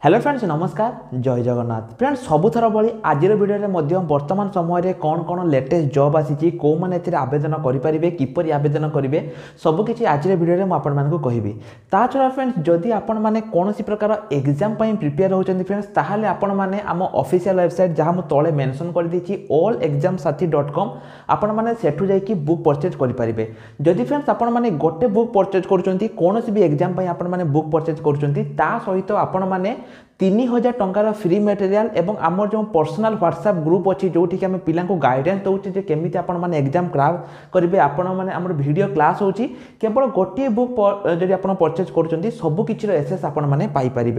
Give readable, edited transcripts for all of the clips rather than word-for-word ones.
Hello friends नमस्कार जय Jagannath friends सबुथर भाई आज भिडियो वर्तमान समय कौन कौन लेटेस्ट जॉब आसी कौ मैंने आवेदन करेंगे किपर आवेदन करेंगे सबकि आज भिडियो मुझे कहबी ता छड़ा फ्रेंड्स जदि आपण मैंने कौन प्रकार एग्जाम प्रिपेयर होती फ्रेंड्स ताहले आपण मैंने आम ऑफिशियल वेबसाइट जहाँ मुझे तले मेंशन कर देछि allexamsathi.com आपण मैंने सेठू जाइए बुक परचेज करेंगे जदि फ्रेंड्स आपण मैंने गोटे बुक परचेज करुँच कौन भी एग्जाम आपण मैंने बुक परचेज करुँच सहित आपण मैंने 3000 टंकार फ्री मटेरियल एवं आमर जो पर्सनल व्हाट्सएप ग्रुप अच्छी जो आम पिला गाइडेंस दौचे केमी आपण मैंने एग्जाम क्रैक करेंगे आपण मैंने आम वीडियो क्लास होची केवल गोटे बुक जब आप परचेज कर सबकि एसेस आपण मैंने पाइपर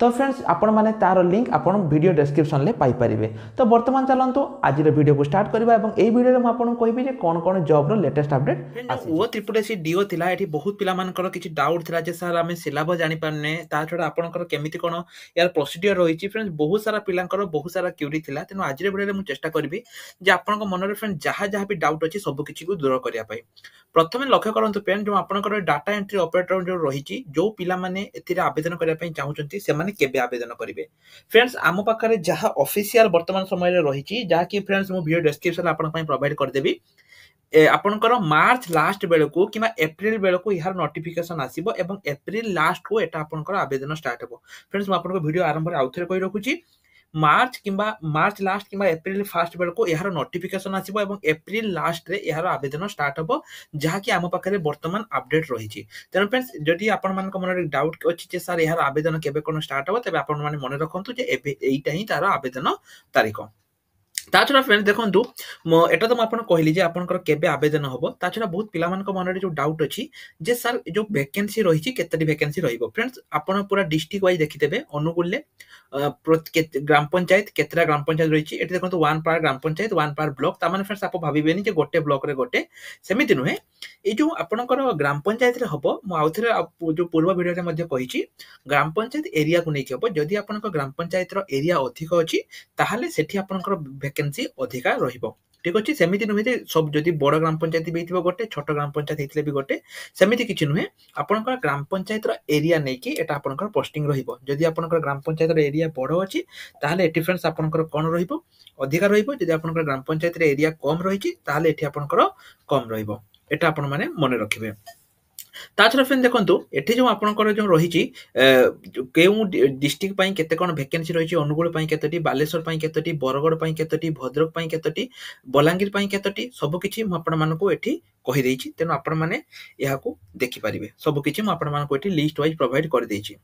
तो फ्रेंड्स आपण मैंने तार लिंक आप वीडियो डिस्क्रिप्शन में पाइपर तो बर्तमान चलते आज वीडियो को स्टार्ट करवा और यही वीडियो में आपको कहबी कौन कौन जॉब लेटेस्ट अपडेट ओ त्रिपुरेसी डीओ थिला एठी बहुत पिला मानकर किछि डाउट थिला जे सर आमे सिलेबस जानि पारने ता छडा आपनकर केमिति कोन यार प्रोसीजर रहिछि फ्रेंड्स बहुत सारा पिलांकर बहुत सारा क्यूरी थिला तेनो आज रे वीडियो मु चेष्टा करबी जे आपनकर मन रे फ्रेंड जहा भी डाउट अछि सब किछि को दूर करिया पई प्रथमे लक्ष्य करंतु फ्रेंड जो आपनकर डाटा एंट्री ऑपरेटर जो रहिछि जो पिला माने एथिरे आवेदन करिया पई चाहुचंती से माने केबे आवेदन करिवे फ्रेंड्स आम पाखरे जहा ऑफिशियल वर्तमान समय रे रहिछि जहा कि फ्रेंड्स मु वीडियो डिस्क्रिप्शन आपन पई प्रोवाइड कर देबी आपनकर मार्च लास्ट बेल को कि एप्रिल बेल को यार नोटिफिकेशन आसीबो एवं एप्रिल लास्ट को एटा आपनकर आवेदन स्टार्ट हेबो फ्रेंड्स म आपनको वीडियो आरंभ रे आउथरे कहि रखुची मार्च लास्ट कि एप्रिल फर्स्ट बेल को यार नोटिफिकेशन आसीबो एवं एप्रिल लास्ट रे यार आवेदन स्टार्ट हेबो जहा कि आम पाखरे वर्तमान अपडेट रहिची तेन फ्रेंड्स जदि आपन मान को मन डाउट अछि जे सर यार आवेदन केबे कोन स्टार्ट हेबो तबे आपन माने मन रखंतु जे एबे एइटा ही तार आवेदन तारीख ताछड़ा फ्रेंड्स देखंतु एटा तो आपन कहली जे आपनकर केबे आवेदन होबो ताछड़ा बहुत पिला मान को मन रे जो डाउट अछि जे सर जो वैकेंसी रहिछि केतटी वैकेंसी रहिबो फ्रेंड्स आपन पूरा डिस्ट्रिक्ट वाइज देखिदेबे अनुकूल ले ग्राम पंचायत केतरा ग्राम पंचायत रहिछि एटी देखंतु 1 पार ग्राम पंचायत 1 पार ब्लॉक ता माने फ्रेंड्स आप भाबिबेनी जे गोटे ब्लॉक रे गोटे सेमिति नुहे ए जो आपनकर ग्राम पंचायत रे होबो मु आउथरे जो पूर्व वीडियो रे मध्ये कहिछि ग्राम पंचायत एरिया को नेकी होबो जदि आपनकर ग्राम पंचायत रो एरिया अधिक अछि ताहाले सेठी आपनकर वैकेंसी अधिका रहिबो ठीक अछि सेमिति नुहे जे सब जदि बड़ ग्राम पंचायत बेइथिबो गोटे छोट ग्राम पंचायत हेतले भी गोटे सेमिति किछि नुहे आपनकर ग्राम पंचायत रो एरिया नेकी एटा आपनकर पोस्टिंग रहिबो जदि आपनकर ग्राम पंचायत रो एरिया बड़ अछि ताहाले एटी फ्रेंड्स आपनकर कोन रहिबो अधिका रहिबो जदि आपनकर ग्राम पंचायत रो एरिया कम रहिछि ताहाले एठी आपनकर कम रहिबो एटा आपन माने मने रखिबे ताछरा फ्रेंड देखंतु एठी जो आपनकर जो रहिछि केउ डिस्ट्रिक्ट पई केते कोन वैकेंसी रहिछि अनुगुल पई केतटी बालेश्वर पई केतटी बरगड़ पई केतटी भद्रक पई केतटी बलांगीर पई केतटी सब किछि म आपन मानको एठी कहि देछि तेनो आपन माने याको देखि परिबे सब किछि म आपन मानको एठी लिस्ट वाइज प्रोवाइड कर देछि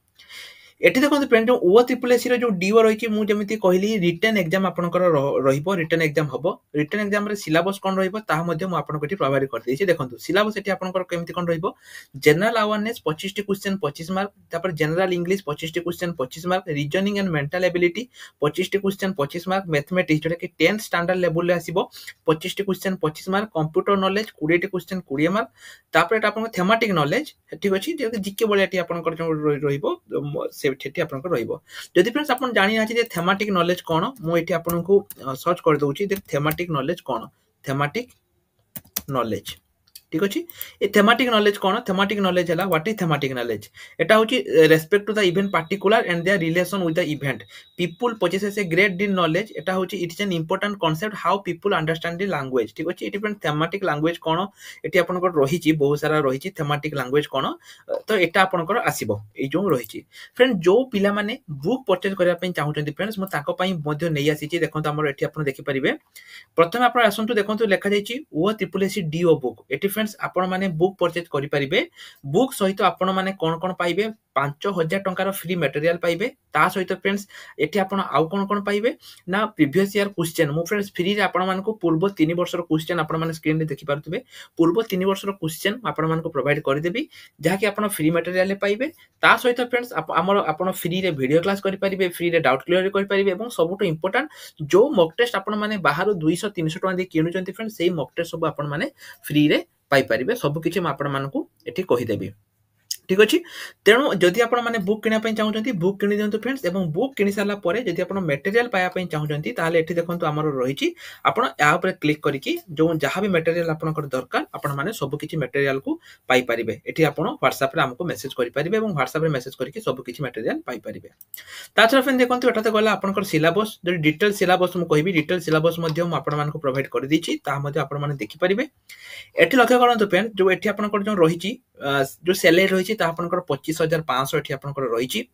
एठी देखंतु फ्रेंड जो ओ ट्रिपल एसी रो जो डीओ रहिछि मु जेमिति कहली रिटन एग्जाम आपनकर रहिबो रिटन एग्जाम हबो रिटन एग्जाम रे सिलेबस कोन रहिबो ता मध्ये मु आपनको एठी प्रोवाइड कर देछि देखंतु सिलेबस एठी आपनकर केमिति कोन रहिबो जनरल अवेयरनेस 25 टी क्वेश्चन 25 मार्क तापर जनरल इंग्लिश 25 टी question 25 mark reasoning and mental ability 25 टी क्वेश्चन 25 मार्क मैथमेटिक्स जोटा कि 10th स्टैंडर्ड लेवल रे आसीबो 25 टी क्वेश्चन 25 मार्क कंप्यूटर नॉलेज 20 टी क्वेश्चन 20 मार्क तापर एटा आपनको थेमेटिक नॉलेज ठीक अछि जे जीके बळे एठी आपनकर जो रहिबो से ठेठी आपनकर रहिबो जदि फ्रेंड्स आपन जानि नाछि जे थेमेटिक नॉलेज कोन मु एठी आपनको सर्च कर दउछि जे थेमेटिक नॉलेज कोन थेमेटिक नॉलेज ठीक अछि ए थेमेटिक नॉलेज कोन थेमेटिक नॉलेज हला व्हाट इज थेमेटिक नॉलेज एटा होछि respect to the event particular and their relation with the event people possesses a great deal knowledge एटा होछि it is an important concept how people understand the language ठीक अछि एटी friend thematic language कोन एटी आपनकर रहिछि बहुत सारा रहिछि थेमेटिक लैंग्वेज कोन तो एटा आपनकर आसीबो ए जो रहिछि फ्रेंड जो पिला माने बुक परचेज करिया पई चाहुचंती फ्रेंड्स म ताको पई मध्ये नै आसीछि देखंतु हमर एटी आपन देखि परिबे प्रथमे आपन आसंतु देखंतु लेखा जाइछि O triple S C DO book एटी फ्रेंड्स आपण माने बुक परचेज करि परिबे बुक सहित आपण माने कोन कोन पाइबे 5000 टंकार फ्री मटेरियल पाइबे ता सहित फ्रेंड्स एठी आपण आउ कोन कोन पाइबे ना प्रीवियस ईयर क्वेश्चन मु फ्रेंड्स फ्री रे आपण मानको पूर्व 3 वर्षर क्वेश्चन आपण माने स्क्रीन रे देखि पारथुबे पूर्व 3 वर्षर क्वेश्चन आपण मानको प्रोवाइड करि देबी जहा कि आपण फ्री मटेरियल ले पाइबे ता सहित फ्रेंड्स हमर आपण फ्री रे वीडियो क्लास करि परिबे फ्री रे डाउट क्लियर करि परिबे एवं सबटो इंपोर्टेंट जो मॉक टेस्ट आपण माने बाहर 200 300 टका दे किनुचंती फ्रेंड्स सेही मॉक टेस्ट सब आपण माने फ्री रे पाई परिबे सब किछि म आपण मानकु एठी कहि देबी ठीक अच्छे तेणु जदि आप बुक किनापी चाहते बुक किणी दिंतु फ्रेंड्स और बुक किणी सारा जदि आप मटेरियल पाइबा चाहते ताले एठी देखंतु आमर रही आपण या ऊपर क्लिक करके जो जहाँ भी मटेरियल आपनकर दरकार आपण माने सब किछि मटेरियल को पाई परिबे एठी आपण WhatsApp रे हमको मेसेज करि परिबे और WhatsApp रे मेसेज करके सब किछि मटेरियल पाई परिबे ता छरा फ्रेंड देखंतु एटा गला आपनकर सिलेबस जो डिटेल सिलेबस मु कहबी डिटेल सिलेबस मध्ये हम आपण मानको प्रोवाइड कर दिछि ता मध्ये आपण माने देखि परिबे एठी लक्ष्य करंतु फ्रेंड जो एठी आपनकर जो रही जो सैलरी रही आपनकर 25,500 एठी आपनकर रही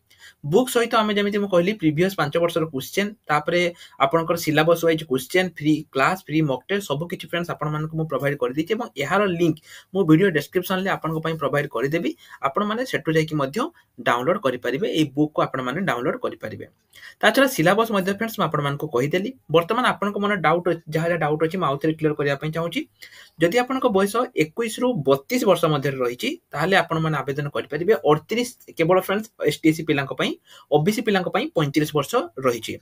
बुक सहित आम जमी कहली प्रीवियस 5 वर्षर क्वेश्चन तापर आपनकर syllabus wise question free class free mock test सब किछि फ्रेंड्स आपण मानको मु प्रोवाइड कर दिछि एवं एहार लिंक मु वीडियो डिस्क्रिप्शन ले आपन पई प्रोवाइड कर देबी आपण माने सेटु जाई कि मध्य डाउनलोड करि परिबे ए बुक को आपण माने डाउनलोड करि परिबे ताछरा सिलेबस मध्य फ्रेंड्स म आपण मानको कहि देली वर्तमान आपण को मन डाउट जहा डाउट अछि म आउथरे क्लियर करिया पई चाहूची जदि आपनक बयस 21 रु 32 वर्ष मध्य रही ताहले आपण माने आवेदन करि परिबे 38 केवल फ्रेंड्स एसटीसी पिलांक पई ओबीसी पिलांक पई 35 वर्ष रही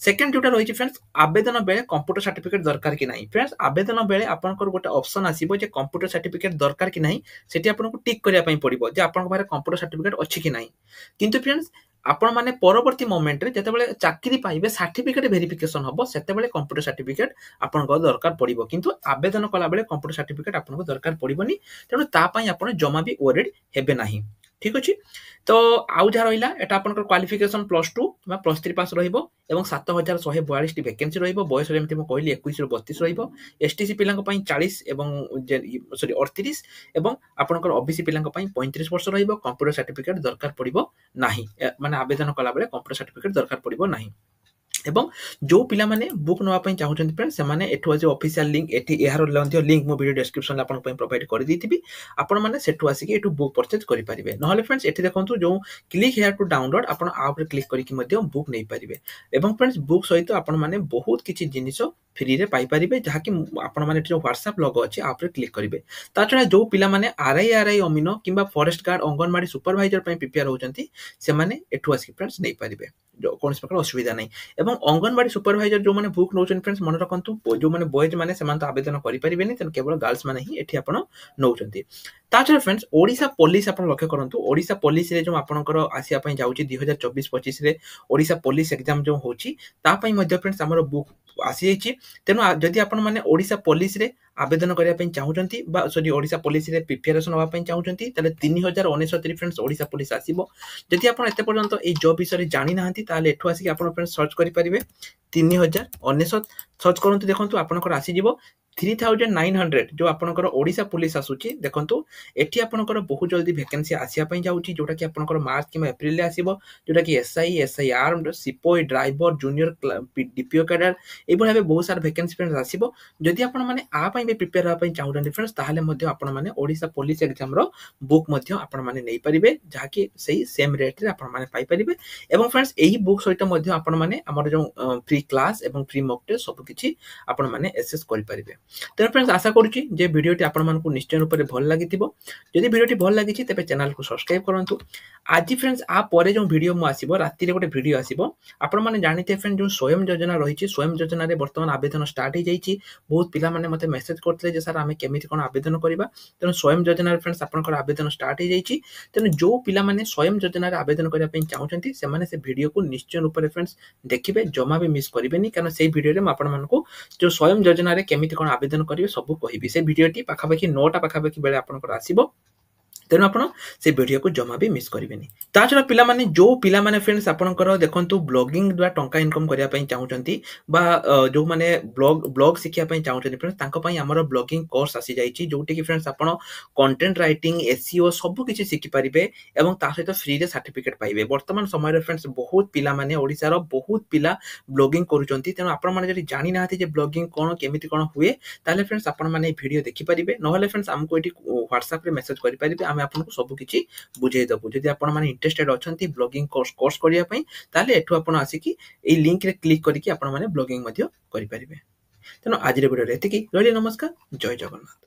सेकंड जोटा रही फ्रेंड्स आवेदन बेले कंप्यूटर सर्टिफिकेट दरकार कि नहीं फ्रेंड्स आवेदन बेले आपनकर गोटे ऑप्शन आसीबो जे कंप्यूटर सर्टिफिकेट दरकार कि नहीं सेठी आपनको टिक करिया पई पड़िबो जे आपनक बारे कंप्यूटर सर्टिफिकेट अछि कि नहीं किंतु फ्रेंड्स आपण माने परवर्ती मोमेंट रे जते बेले चाकरी पाइबे सर्टिफिकेट वेरिफिकेशन हबो सेते बेले कंप्यूटर सर्टिफिकेट आपनको दरकार पड़िबो किंतु आवेदन कला बेले कंप्यूटर सर्टिफिकेट आपनको दरकार पड़िबोनी तेनु ता पई आपण जमा भी वरीड हेबे नाही ठीक अछि तो आउ जहा रहिला एटा आपनकर क्वालिफिकेशन +2 किबा +3 पास रहिबो एवं 7142 टी वैकेंसी रहिबो बयस जेमति म कहली 21 रु 32 रहिबो एसटीसी पिलांक पई 40 एवं सॉरी 38 एवं आपनकर ओबीसी पिलांक पई 35 वर्ष रहिबो कंप्यूटर सर्टिफिकेट दरकार पड़िबो नाही माने आवेदन कला बेले कंप्यूटर सर्टिफिकेट दरकार पड़िबो नाही एवं जो पिला माने बुक नवा पई चाहउछन फ्रेंड्स से माने एठो जे ऑफिशियल लिंक एठी एहार लंथ्य लिंक मो वीडियो डिस्क्रिप्शन ला आपन पई प्रोवाइड कर दिथिबी आपण माने सेठो आसी के एठो बुक परचेज करि परिबे नहले फ्रेंड्स एठी देखंतु जो क्लिक हियर टू डाउनलोड आपण आ ऊपर क्लिक करि कि मध्य बुक नै परिबे एवं फ्रेंड्स बुक सहित आपण माने बहुत किछि जिनिस फ्री रे पाई परिबे जहा कि आपण माने जो WhatsApp लोगो अछि आ ऊपर क्लिक करिवे ता छडा जो पिला माने आरआई अमीनो किबा फॉरेस्ट गार्ड अंगनवाड़ी सुपरवाइजर पई प्रिपेयर होचंती से माने एठो आसी फ्रेंड्स नै परिबे जो कोन प्रकार असुविधा नै एवं अंगनवाड़ी सुपरवाइजर जो माने बुक नौचन फ्रेंड्स मन रखंतु जो माने बॉयज माने समान तो आवेदन करि परिबेनी तन केवल गर्ल्स माने ही एठी आपण नौचंती ताछर फ्रेंड्स ओडिसा पुलिस आपण लक्ष्य करंतु ओडिसा पुलिस रे जो आपनकर आसिया पई जाउची 2024-25 रे ओडिसा पुलिस एग्जाम जो होची ता पई मध्ये फ्रेंड्स हमर बुक आसी जाइची तेनु जदि आपण माने ओडिसा पुलिस रे आवेदन करिया पई चाहउचंती बा सॉरी ओडिसा पुलिस रे प्रिपरेशन होवा पई चाहउचंती तले 3069 फ्रेंड्स ओडिसा पुलिस आसीबो जदि आपण एते पर्यंत ए जॉब विषय जानि नाहंती ताले एठो आसी कि आपण फ्रेंड्स सर्च करि परिबे 3069 सर्च करंतु देखंतु आपनकर आसी जिवो 3900 जो आपनकर ओडिसा पुलिस आसुची देखंतु एठी आपनकर बहुत जल्दी वैकेंसी आसिया पई जाउची जोटा कि आपनकर मार्च कि अप्रैल ले आसीबो जोटा कि SI armed sepoy driver junior DPO cadre ए भाबे बहुत सारा वैकेंसी फ्रेंड्स आसीबो जदि आपण माने आ पई भी प्रिपेयर होआ पई चाहउछन फ्रेंड्स ताहाले मध्ये आपण माने ओडिसा पुलिस एग्जाम रो बुक मध्ये आपण माने नै परिबे जहा कि सही सेम रेट रे आपण माने पाई परिबे एवं फ्रेंड्स एही बुक सहित मध्ये आपण माने हमर जो फ्री क्लास एवं फ्री मॉक टेस्ट सब किछि आपण माने एक्सेस करि परिबे तो फ्रेंड्स आशा करूची जे वीडियोटी आपण मानकु निश्चय रूप से भल लागिथिबो जदि वीडियोटी भल लागिछि तबे चैनल को सब्सक्राइब करंतु आज फ्रेंड्स आ परे जो वीडियो मु आसीबो राति रे गोटे वीडियो आसीबो आपण माने जानिते फ्रेंड जो स्वयं योजना रहिछि स्वयं योजना रे वर्तमान आवेदन स्टार्ट हो जाइछि बहुत पिला माने मते मेसेज करथले जे सर आमे केमिति कोन आवेदन करबा तेनु स्वयं योजना रे फ्रेंड्स आपनकर आवेदन स्टार्ट हो जाइछि तेनु जो पिला माने स्वयं योजना रे आवेदन करिया पई चाहउछंती से माने से वीडियो को निश्चय रूप से फ्रेंड्स देखिबे जमा भी मिस करिवेनी कारण से वीडियो रे म आपण मानकु जो स्वयं योजना रे केमिति कोन आवेदन करिवे सब कहिबी से वीडियोटी पाखापाखि 9टा पाखापाखि बेले आपनकर आसीबो तेनु आपण से वीडियो को जमा भी मिस करिवेनी ता छडा पिला माने जो पिला माने फ्रेंड्स आपनकर देखंतु ब्लॉगिंग द्वारा टंका इनकम करिया पई चाहउचंती बा जो माने ब्लॉग सिखिया पई चाहउचंती फ्रेंड्स तांको पई हमर ब्लॉगिंग कोर्स आसी जाईची जोटी कि फ्रेंड्स आपण कंटेंट राइटिंग एसईओ सब किछि सिखि परिबे एवं ता सहित फ्री रे सर्टिफिकेट पाइबे वर्तमान समय रे फ्रेंड्स बहुत पिला माने ओडिसा रो बहुत पिला ब्लॉगिंग करूचंती तेनु आपण माने जदि जानि नाहति जे ब्लॉगिंग कोन केमिति कोन हुए ताले फ्रेंड्स आपण माने वीडियो देखि परिबे नहले फ्रेंड्स हमको एटी WhatsApp रे मेसेज करि परिबे आमे आपनको सब किछि बुझेइ दबु जदि आपण माने इंटरेस्टेड अछंती ब्लॉगिंग कोर्स करिया पई ताले एठु आपण आसी कि ए लिंक रे क्लिक करिकि आपण माने ब्लॉगिंग मध्ये करि परिबे तेनो आज रे वीडियो रे एतिकी रहली नमस्कार जय जगन्नाथ।